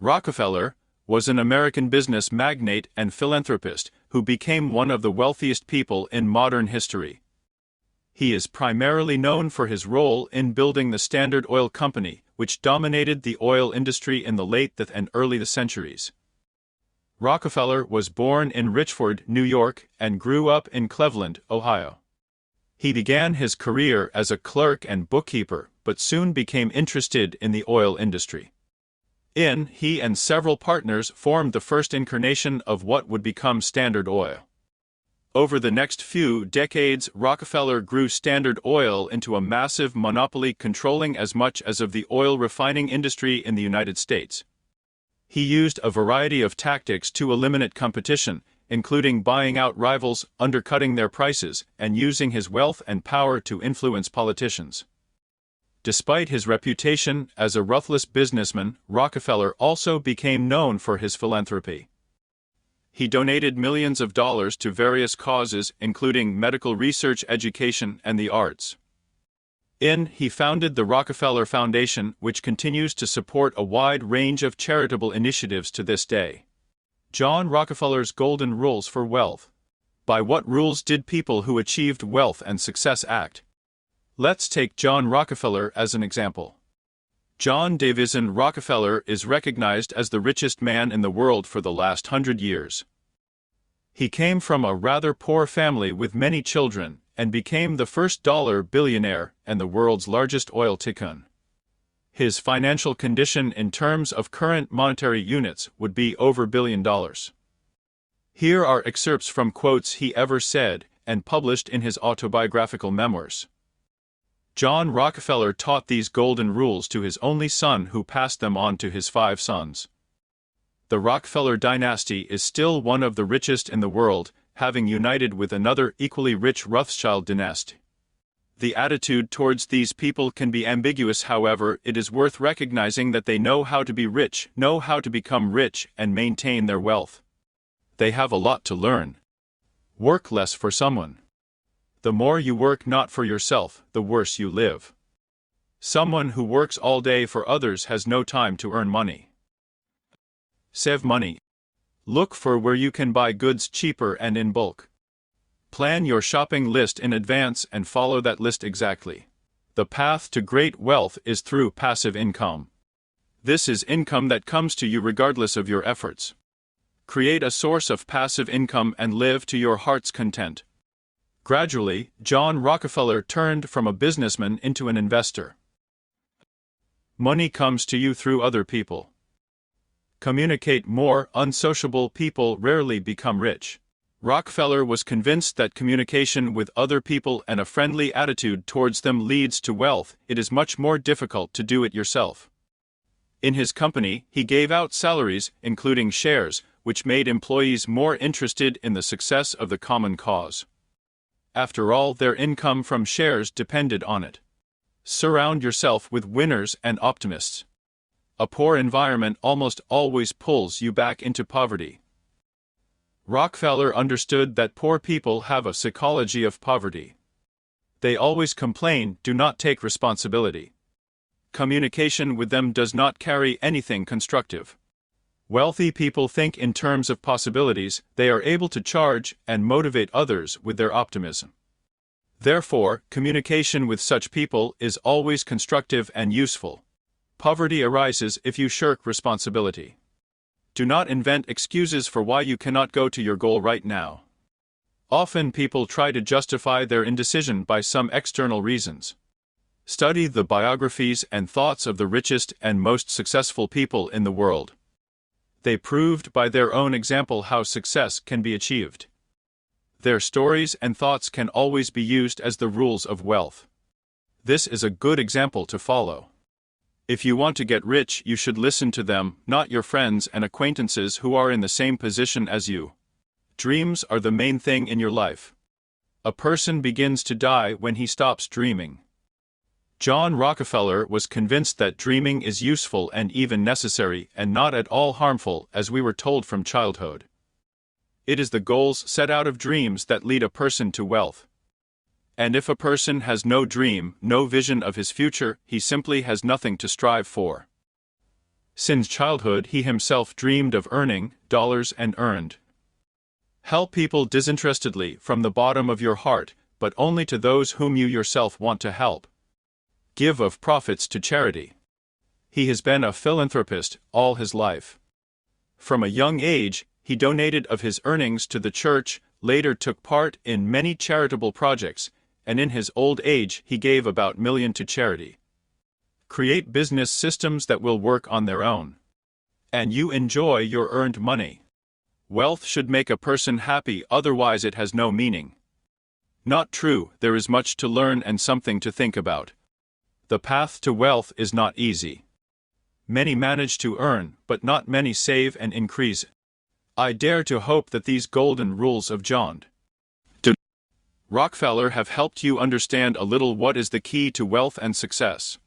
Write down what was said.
Rockefeller was an American business magnate and philanthropist who became one of the wealthiest people in modern history. He is primarily known for his role in building the Standard Oil Company, which dominated the oil industry in the late and early centuries. Rockefeller was born in Richford, New York, and grew up in Cleveland, Ohio. He began his career as a clerk and bookkeeper, but soon became interested in the oil industry. He and several partners formed the first incarnation of what would become Standard Oil. Over the next few decades, Rockefeller grew Standard Oil into a massive monopoly controlling as much as of the oil refining industry in the United States. He used a variety of tactics to eliminate competition, including buying out rivals, undercutting their prices, and using his wealth and power to influence politicians. Despite his reputation as a ruthless businessman, Rockefeller also became known for his philanthropy. He donated millions of dollars to various causes, including medical research, education, and the arts. He founded the Rockefeller Foundation, which continues to support a wide range of charitable initiatives to this day. John Rockefeller's Golden Rules for Wealth. By what rules did people who achieved wealth and success act? Let's take John Rockefeller as an example. John Davison Rockefeller is recognized as the richest man in the world for the last 100 years. He came from a rather poor family with many children, and became the first dollar billionaire and the world's largest oil tycoon. His financial condition in terms of current monetary units would be over $1 billion. Here are excerpts from quotes he ever said and published in his autobiographical memoirs. John Rockefeller taught these golden rules to his only son, who passed them on to his 5 sons. The Rockefeller dynasty is still one of the richest in the world, having united with another equally rich Rothschild dynasty. The attitude towards these people can be ambiguous, however, it is worth recognizing that they know how to be rich, know how to become rich, and maintain their wealth. They have a lot to learn. Work less for someone. The more you work not for yourself, the worse you live. Someone who works all day for others has no time to earn money. Save money. Look for where you can buy goods cheaper and in bulk. Plan your shopping list in advance and follow that list exactly. The path to great wealth is through passive income. This is income that comes to you regardless of your efforts. Create a source of passive income and live to your heart's content. Gradually, John Rockefeller turned from a businessman into an investor. Money comes to you through other people. Communicate more. Unsociable people rarely become rich. Rockefeller was convinced that communication with other people and a friendly attitude towards them leads to wealth. It is much more difficult to do it yourself. In his company, he gave out salaries, including shares, which made employees more interested in the success of the common cause. After all, their income from shares depended on it. Surround yourself with winners and optimists. A poor environment almost always pulls you back into poverty. Rockefeller understood that poor people have a psychology of poverty. They always complain, do not take responsibility. Communication with them does not carry anything constructive. Wealthy people think in terms of possibilities. They are able to charge and motivate others with their optimism. Therefore, communication with such people is always constructive and useful. Poverty arises if you shirk responsibility. Do not invent excuses for why you cannot go to your goal right now. Often people try to justify their indecision by some external reasons. Study the biographies and thoughts of the richest and most successful people in the world. They proved by their own example how success can be achieved. Their stories and thoughts can always be used as the rules of wealth. This is a good example to follow. If you want to get rich, you should listen to them, not your friends and acquaintances who are in the same position as you. Dreams are the main thing in your life. A person begins to die when he stops dreaming. John Rockefeller was convinced that dreaming is useful and even necessary and not at all harmful, as we were told from childhood. It is the goals set out of dreams that lead a person to wealth. And if a person has no dream, no vision of his future, he simply has nothing to strive for. Since childhood he himself dreamed of earning dollars and earned. Help people disinterestedly from the bottom of your heart, but only to those whom you yourself want to help. Give of profits to charity. He has been a philanthropist all his life. From a young age, he donated of his earnings to the church, later took part in many charitable projects, and in his old age he gave about $1 million to charity. Create business systems that will work on their own. And you enjoy your earned money. Wealth should make a person happy, otherwise it has no meaning. Not true, there is much to learn and something to think about. The path to wealth is not easy. Many manage to earn, but not many save and increase. I dare to hope that these golden rules of John Davison Rockefeller have helped you understand a little what is the key to wealth and success.